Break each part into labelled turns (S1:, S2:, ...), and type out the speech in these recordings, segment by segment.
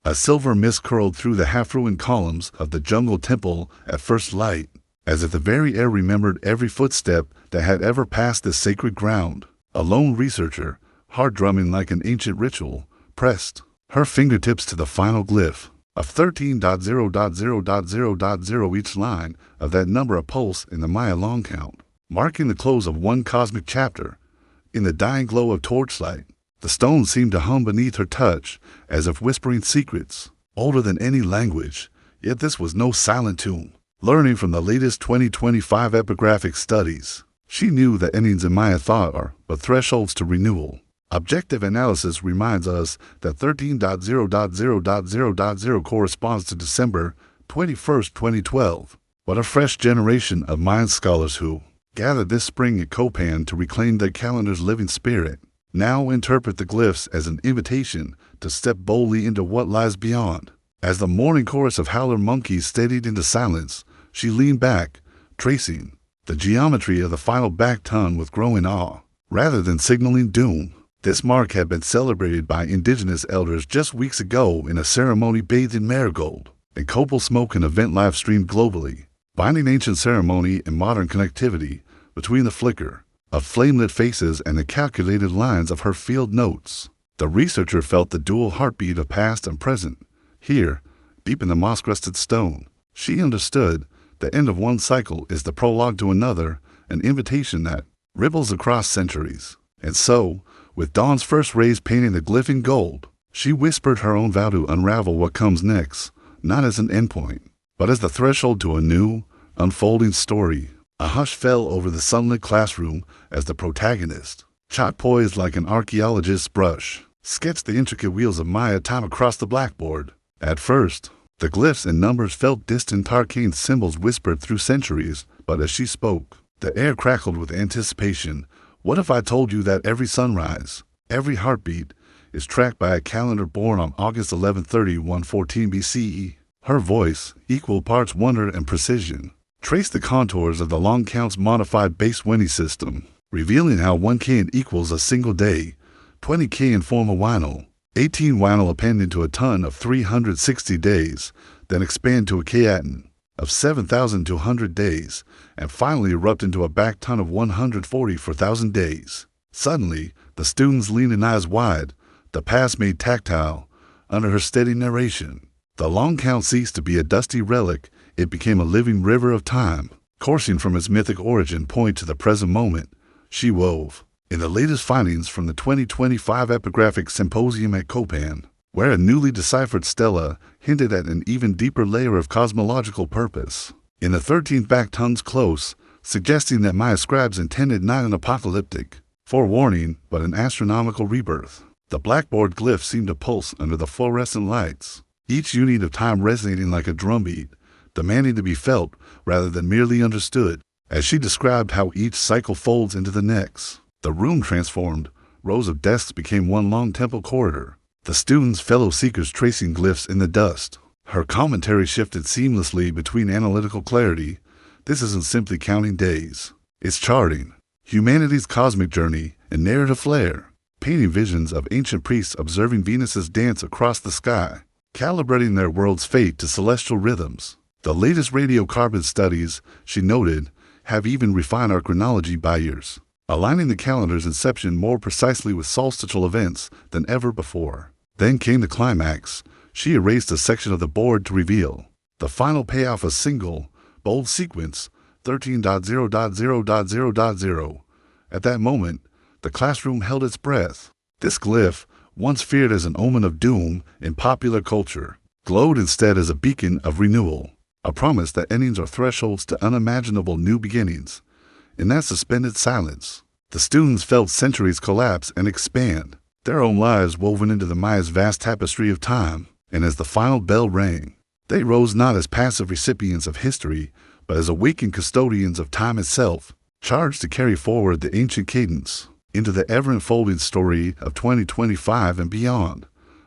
S1: A silver mist curled through the half-ruined columns of the jungle temple at first light, as if the very air remembered every footstep that had ever passed this sacred ground. A lone researcher, heart drumming like an ancient ritual, pressed her fingertips to the final glyph of 13.0.0.0.0, each line of that number a pulse in the Maya long count, marking the close of one cosmic chapter. In the dying glow of torchlight, the stones seemed to hum beneath her touch, as if whispering secrets older than any language. Yet this was no silent tomb. Learning from the latest 2025 epigraphic studies, she knew that endings in Maya thought are but thresholds to renewal. Objective analysis reminds us that 13.0.0.0.0 corresponds to December 21st, 2012. But a fresh generation of Mayan scholars who gathered this spring at Copal to reclaim their calendar's living spirit now interpret the glyphs as an invitation to step boldly into what lies beyond. As the morning chorus of howler monkeys steadied into silence, she leaned back, tracing the geometry of the final baktun with growing awe. Rather than signaling doom, this mark had been celebrated by indigenous elders just weeks ago in a ceremony bathed in marigold and Copal smoke, an event live-streamed globally, binding ancient ceremony and modern connectivity between the flicker of flame-lit faces and the calculated lines of her field notes. The researcher felt the dual heartbeat of past and present. Here, deep in the moss-crusted stone, she understood the end of one cycle is the prologue to another, an invitation that ripples across centuries. And so, with dawn's first rays painting the glyph in gold, she whispered her own vow to unravel what comes next, not as an endpoint, but as the threshold to a new, unfolding story. A hush fell over the sunlit classroom as the protagonist, chalk poised like an archaeologist's brush, sketched the intricate wheels of Maya time across the blackboard. At first, the glyphs and numbers felt distant, arcane symbols whispered through centuries, but as she spoke, the air crackled with anticipation. What if I told you that every sunrise, every heartbeat, is tracked by a calendar born on August 1130, 114 BCE? Her voice, equal parts wonder and precision, traced the contours of the long count's modified base 20 system, revealing how 1K equals a single day, 20K inform a winal, 18 winal append into a ton of 360 days, then expand to a Kaatan of 7,200 days, and finally erupt into a baktun of 140 for 1,000 days. Suddenly, the students leaned in eyes wide, the past made tactile, under her steady narration. The long count ceased to be a dusty relic. It became a living river of time, coursing from its mythic origin point to the present moment. She wove in the latest findings from the 2025 Epigraphic Symposium at Copal, where a newly deciphered stela hinted at an even deeper layer of cosmological purpose. In the 13th baktun's close, suggesting that Maya scribes intended not an apocalyptic forewarning, but an astronomical rebirth. The blackboard glyph seemed to pulse under the fluorescent lights, each unit of time resonating like a drumbeat, demanding to be felt rather than merely understood. As she described how each cycle folds into the next, the room transformed. Rows of desks became one long temple corridor, the students fellow seekers tracing glyphs in the dust. Her commentary shifted seamlessly between analytical clarity. This isn't simply counting days. It's charting humanity's cosmic journey and narrative flair, painting visions of ancient priests observing Venus's dance across the sky, calibrating their world's fate to celestial rhythms. The latest radiocarbon studies, she noted, have even refined our chronology by years, aligning the calendar's inception more precisely with solstitial events than ever before. Then came the climax. She erased a section of the board to reveal the final payoff, a single, bold sequence, 13.0.0.0.0. At that moment, the classroom held its breath. This glyph, once feared as an omen of doom in popular culture, glowed instead as a beacon of renewal, a promise that endings are thresholds to unimaginable new beginnings. In that suspended silence, the students felt centuries collapse and expand, their own lives woven into the Maya's vast tapestry of time. And as the final bell rang, they rose not as passive recipients of history, but as awakened custodians of time itself, charged to carry forward the ancient cadence into the ever-unfolding story of 2025 and beyond.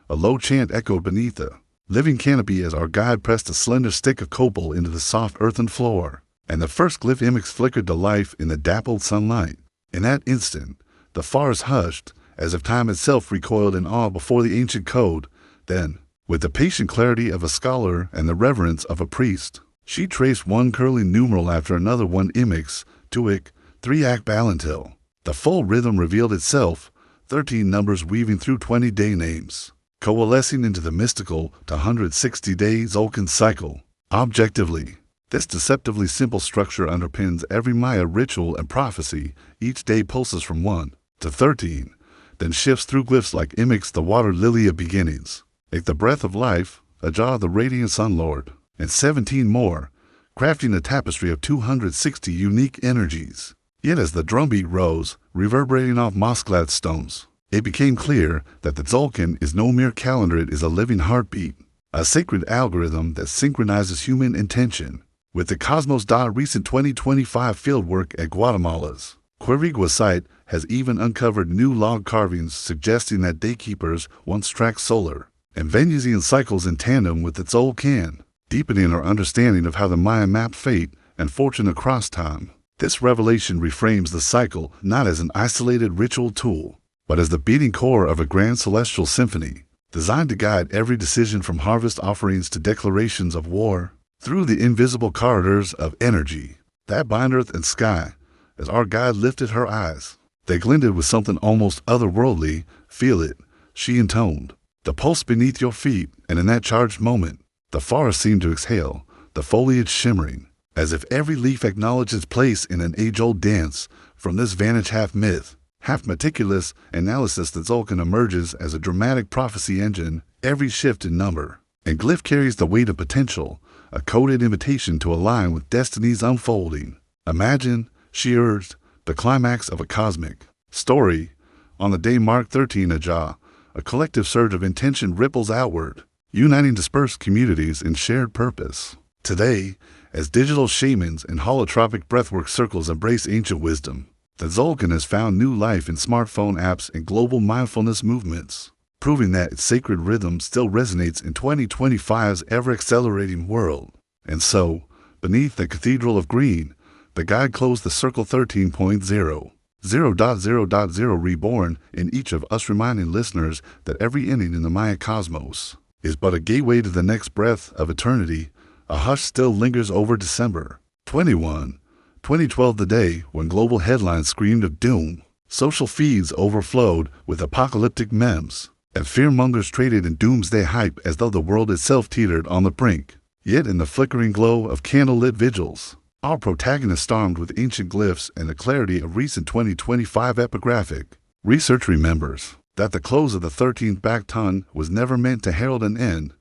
S1: A low chant echoed beneath the living canopy as our guide pressed a slender stick of copal into the soft earthen floor, and the first glyph image flickered to life in the dappled sunlight. In that instant, the forest hushed, as if time itself recoiled in awe before the ancient code. Then, With the patient clarity of a scholar and the reverence of a priest, she traced one curling numeral after another, one imix, 2-ic, 3-act balantil. The full rhythm revealed itself, 13 numbers weaving through 20-day names, coalescing into the mystical 160-day Tzolk'in cycle. Objectively, this deceptively simple structure underpins every Maya ritual and prophecy. Each day pulses from 1 to 13, then shifts through glyphs like imix, the water lily of beginnings, like the breath of life, Ajah, the radiant sun lord, and 17 more, crafting a tapestry of 260 unique energies. Yet as the drumbeat rose, reverberating off moss-clad stones, it became clear that the Tzolk'in is no mere calendar, it is a living heartbeat, a sacred algorithm that synchronizes human intention with the cosmos. Recent 2025 fieldwork at Guatemala's Quirigua site has even uncovered new log carvings suggesting that daykeepers once tracked solar and Venusian cycles in tandem with the Tzolk'in, deepening our understanding of how the Maya mapped fate and fortune across time. This revelation reframes the cycle not as an isolated ritual tool, but as the beating core of a grand celestial symphony, designed to guide every decision from harvest offerings to declarations of war, through the invisible corridors of energy that bind earth and sky. As our guide lifted her eyes, they glinted with something almost otherworldly. "Feel it," she intoned, "the pulse beneath your feet," and in that charged moment, the forest seemed to exhale, the foliage shimmering, as if every leaf acknowledged its place in an age-old dance. From this vantage, half myth, half meticulous analysis, the Tzolk'in emerges as a dramatic prophecy engine. Every shift in number and glyph carries the weight of potential, a coded invitation to align with destiny's unfolding. Imagine, she urged, the climax of a cosmic story. On the day marked 13 Ajah, a collective surge of intention ripples outward, uniting dispersed communities in shared purpose. Today, as digital shamans and holotropic breathwork circles embrace ancient wisdom, the Tzolk'in has found new life in smartphone apps and global mindfulness movements, proving that its sacred rhythm still resonates in 2025's ever-accelerating world. And so, beneath the Cathedral of Green, the guide closed the circle. 13.0, 0.0.0 reborn in each of us, reminding listeners that every inning in the Maya cosmos is but a gateway to the next breath of eternity. A hush still lingers over December 21, 2012, the day when global headlines screamed of doom. Social feeds overflowed with apocalyptic memes, and fearmongers traded in doomsday hype as though the world itself teetered on the brink. Yet in the flickering glow of candlelit vigils, our protagonist, armed with ancient glyphs and the clarity of recent 2025 epigraphic research, remembers that the close of the 13th baktun was never meant to herald an end,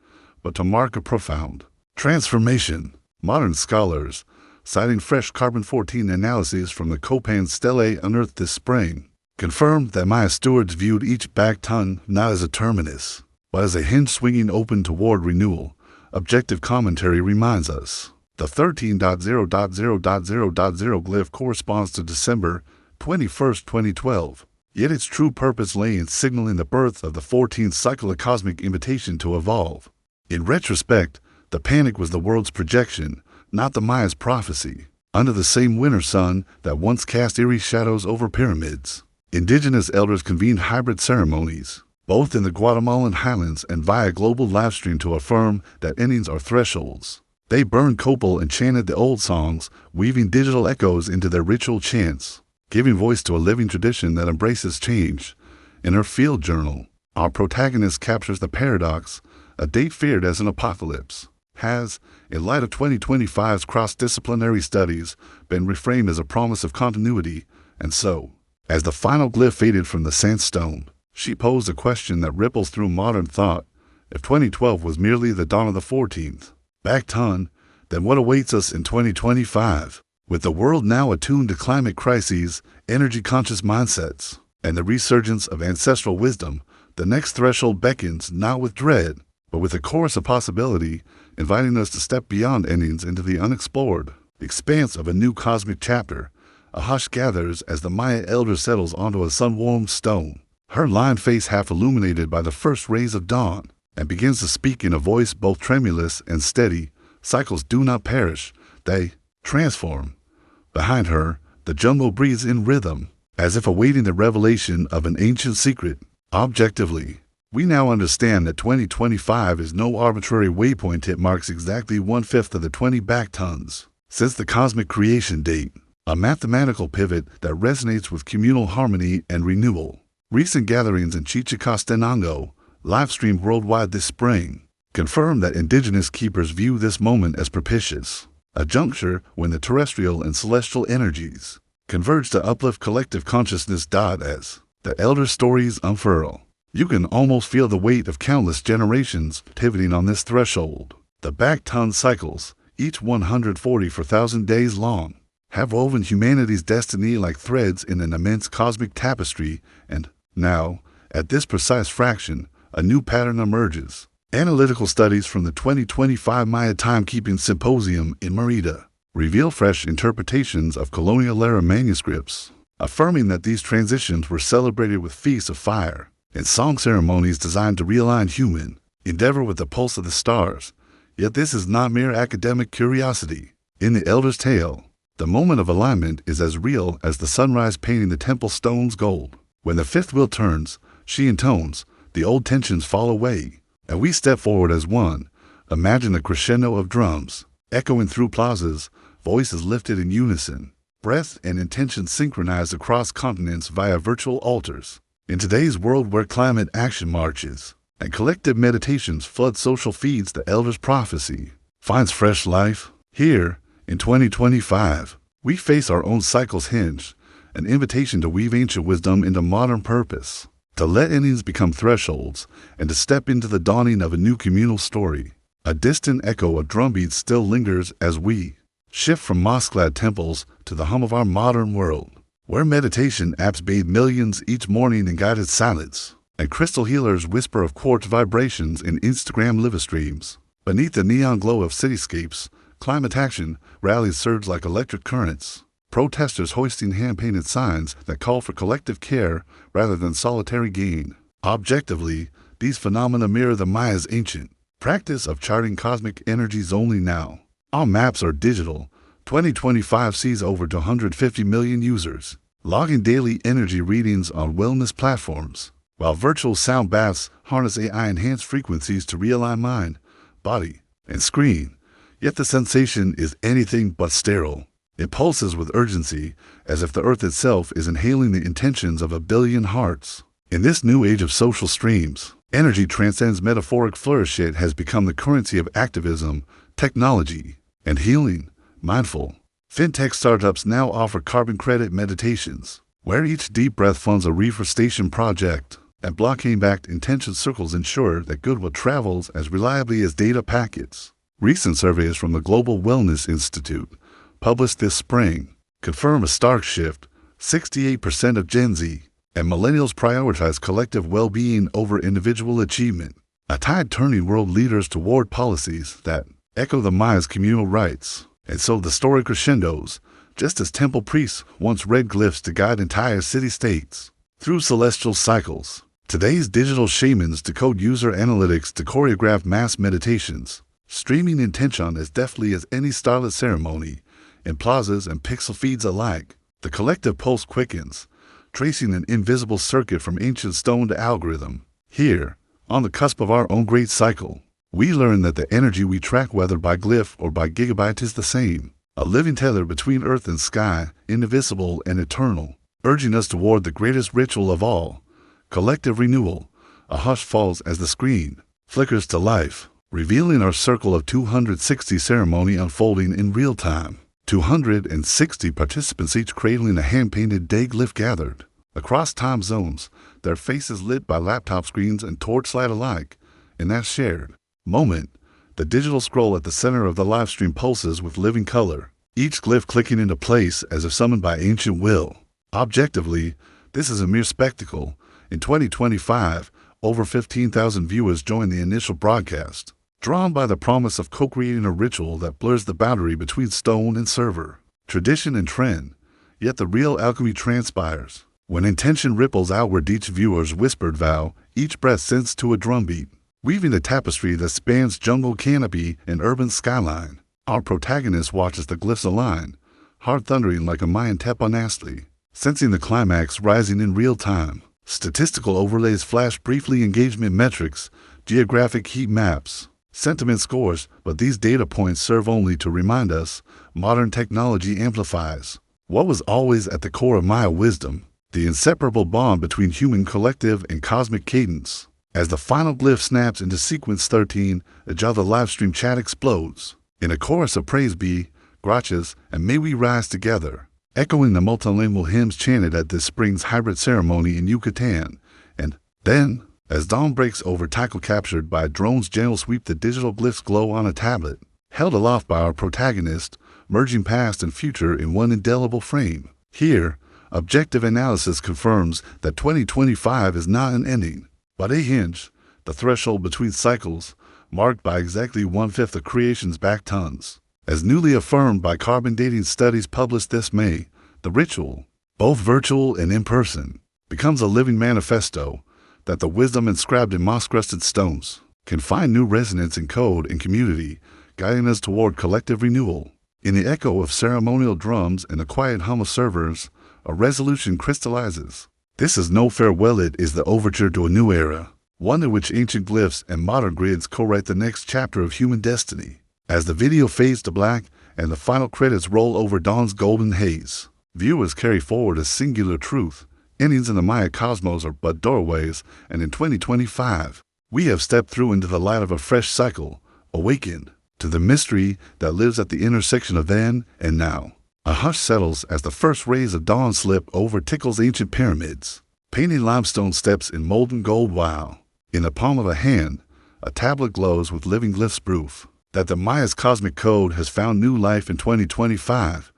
S1: but to mark a profound transformation. Modern scholars, citing fresh carbon-14 analyses from the Copal stelae unearthed this spring, confirmed that Maya stewards viewed each baktun not as a terminus, but as a hinge swinging open toward renewal. Objective commentary reminds us the 13.0.0.0.0 glyph corresponds to December 21st, 2012, yet its true purpose lay in signaling the birth of the 14th cycle, a cosmic invitation to evolve. In retrospect, the panic was the world's projection, not the Maya's prophecy. Under the same winter sun that once cast eerie shadows over pyramids, indigenous elders convened hybrid ceremonies, both in the Guatemalan highlands and via global livestream, to affirm that endings are thresholds. They burned Copal and chanted the old songs, weaving digital echoes into their ritual chants, giving voice to a living tradition that embraces change. In her field journal, our protagonist captures the paradox: a date feared as an apocalypse has, in light of 2025's cross-disciplinary studies, been reframed as a promise of continuity. And so, as the final glyph faded from the sandstone, she posed a question that ripples through modern thought. If 2012 was merely the dawn of the 14th baktun, then what awaits us in 2025? With the world now attuned to climate crises, energy-conscious mindsets, and the resurgence of ancestral wisdom, the next threshold beckons, not with dread, but with a chorus of possibility, inviting us to step beyond endings into the unexplored expanse of a new cosmic chapter. A hush gathers as the Maya elder settles onto a sun-warmed stone, her lined face half illuminated by the first rays of dawn, and begins to speak in a voice both tremulous and steady. Cycles do not perish, they transform. Behind her, the jungle breathes in rhythm, as if awaiting the revelation of an ancient secret. Objectively, We now understand that 2025 is no arbitrary waypoint. It marks exactly 1/5 of the 20 baktun since the cosmic creation date, a mathematical pivot that resonates with communal harmony and renewal. Recent gatherings in Chichicastenango, live-streamed worldwide this spring, confirm that indigenous keepers view this moment as propitious, a juncture when the terrestrial and celestial energies converge to uplift collective consciousness. As the elder stories unfurl, you can almost feel the weight of countless generations pivoting on this threshold. The baktun cycles, each 144,000 days long, have woven humanity's destiny like threads in an immense cosmic tapestry, and now, at this precise fraction, a new pattern emerges. Analytical studies from the 2025 Maya Timekeeping Symposium in Merida reveal fresh interpretations of colonial-era manuscripts, affirming that these transitions were celebrated with feasts of fire and song ceremonies designed to realign human endeavor with the pulse of the stars. Yet this is not mere academic curiosity. In the Elder's Tale, the moment of alignment is as real as the sunrise painting the temple stones gold. When the fifth wheel turns, she intones, the old tensions fall away, and we step forward as one. Imagine a crescendo of drums, echoing through plazas, voices lifted in unison, breath and intention synchronized across continents via virtual altars. In today's world where climate action marches and collective meditations flood social feeds, the Elder's prophecy finds fresh life. Here, in 2025, we face our own cycles hinge, an invitation to weave ancient wisdom into modern purpose, to let endings become thresholds, and to step into the dawning of a new communal story. A distant echo of drumbeats still lingers as we shift from moss-clad temples to the hum of our modern world, where meditation apps bathe millions each morning in guided silence, and crystal healers whisper of quartz vibrations in Instagram live streams. Beneath the neon glow of cityscapes, climate action rallies surge like electric currents, protesters hoisting hand-painted signs that call for collective care rather than solitary gain. Objectively, these phenomena mirror the Maya's ancient practice of charting cosmic energies only now. Our maps are digital. 2025 sees over 250 million users logging daily energy readings on wellness platforms, while virtual sound baths harness AI-enhanced frequencies to realign mind, body, and screen. Yet the sensation is anything but sterile. It pulses with urgency, as if the earth itself is inhaling the intentions of a billion hearts. In this new age of social streams, energy transcends metaphoric flourish. It has become the currency of activism, technology, and healing. Mindful fintech startups now offer carbon credit meditations, where each deep breath funds a reforestation project, and blockchain-backed intention circles ensure that goodwill travels as reliably as data packets. Recent surveys from the Global Wellness Institute, published this spring, confirm a stark shift. 68% of Gen Z and millennials prioritize collective well-being over individual achievement, a tide turning world leaders toward policies that echo the Maya's communal rights. And so the story crescendos, just as temple priests once read glyphs to guide entire city-states through celestial cycles. Today's digital shamans decode user analytics to choreograph mass meditations, streaming intention as deftly as any starlit ceremony. In plazas and pixel feeds alike, the collective pulse quickens, tracing an invisible circuit from ancient stone to algorithm. Here, on the cusp of our own great cycle, we learn that the energy we track, whether by glyph or by gigabyte, is the same, a living tether between earth and sky, indivisible and eternal, urging us toward the greatest ritual of all, collective renewal. A hush falls as the screen flickers to life, revealing our circle of 260 ceremony unfolding in real time. 260 participants, each cradling a hand-painted day glyph, gathered across time zones, their faces lit by laptop screens and torchlight alike. In that shared moment, the digital scroll at the center of the livestream pulses with living color, each glyph clicking into place as if summoned by ancient will. Objectively, this is a mere spectacle. In 2025, over 15,000 viewers joined the initial broadcast, drawn by the promise of co-creating a ritual that blurs the boundary between stone and server, tradition and trend. Yet the real alchemy transpires when intention ripples outward. Each viewer's whispered vow, each breath sends to a drumbeat, weaving a tapestry that spans jungle canopy and urban skyline. Our protagonist watches the glyphs align, heart thundering like a Mayan teponastli, sensing the climax rising in real time. Statistical overlays flash briefly engagement metrics, geographic heat maps, sentiment scores, but these data points serve only to remind us modern technology amplifies what was always at the core of Maya wisdom, the inseparable bond between human collective and cosmic cadence. As the final glyph snaps into sequence 13, the livestream chat explodes. In a chorus of praise be, gracias, and may we rise together, echoing the multilingual hymns chanted at this spring's hybrid ceremony in Yucatan. And then, as dawn breaks over Tycho captured by a drone's gentle sweep, the digital glyphs glow on a tablet, held aloft by our protagonist, merging past and future in one indelible frame. Here, objective analysis confirms that 2025 is not an ending, but a hinge, the threshold between cycles, marked by exactly 1/5 of creation's baktuns. As newly affirmed by carbon dating studies published this May, the ritual, both virtual and in person, becomes a living manifesto that the wisdom inscribed in moss-crusted stones can find new resonance in code and community, guiding us toward collective renewal. In the echo of ceremonial drums and the quiet hum of servers, a resolution crystallizes. This is no farewell, it is the overture to a new era, one in which ancient glyphs and modern grids co-write the next chapter of human destiny. As the video fades to black and the final credits roll over dawn's golden haze, viewers carry forward a singular truth. Endings in the Maya cosmos are but doorways, and in 2025, we have stepped through into the light of a fresh cycle, awakened to the mystery that lives at the intersection of then and now. A hush settles as the first rays of dawn slip over Tickle's ancient pyramids, painting limestone steps in molten gold while, in the palm of a hand, a tablet glows with living glyphs, proof that the Maya's cosmic code has found new life in 2025.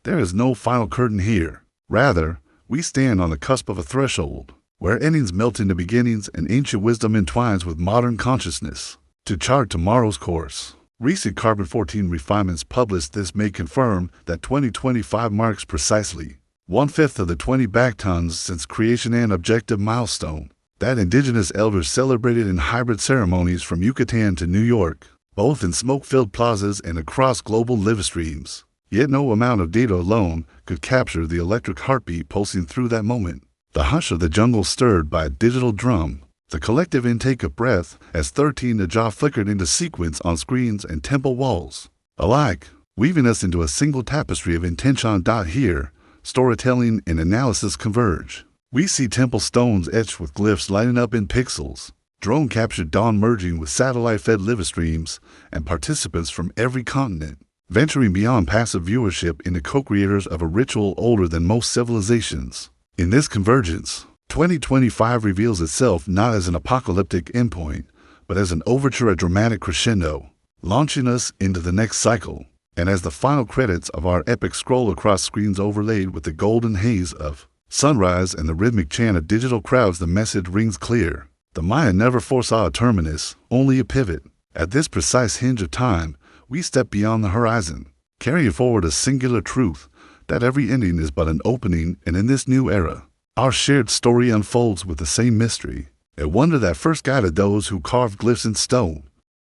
S1: There is no final curtain here. Rather, we stand on the cusp of a threshold, where endings melt into beginnings and ancient wisdom entwines with modern consciousness to chart tomorrow's course. Recent Carbon-14 refinements published this May confirm that 2025 marks precisely 1/5 of the 20 baktuns since creation, an objective milestone that indigenous elders celebrated in hybrid ceremonies from Yucatan to New York, both in smoke-filled plazas and across global live streams. Yet no amount of data alone could capture the electric heartbeat pulsing through that moment. The hush of the jungle stirred by a digital drum, the collective intake of breath as 13 the jaw flickered into sequence on screens and temple walls, alike weaving us into a single tapestry of intention. Here, storytelling and analysis converge. We see temple stones etched with glyphs lighting up in pixels, drone-captured dawn merging with satellite-fed live streams, and participants from every continent, venturing beyond passive viewership into co-creators of a ritual older than most civilizations. In this convergence, 2025 reveals itself not as an apocalyptic endpoint, but as an overture, a dramatic crescendo, launching us into the next cycle. And as the final credits of our epic scroll across screens overlaid with the golden haze of sunrise and the rhythmic chant of digital crowds, the message rings clear. The Maya never foresaw a terminus, only a pivot. At this precise hinge of time, we step beyond the horizon, carrying forward a singular truth, that every ending is but an opening, and in this new era, our shared story unfolds with the same mystery, a wonder that first guided those who carved glyphs in stone.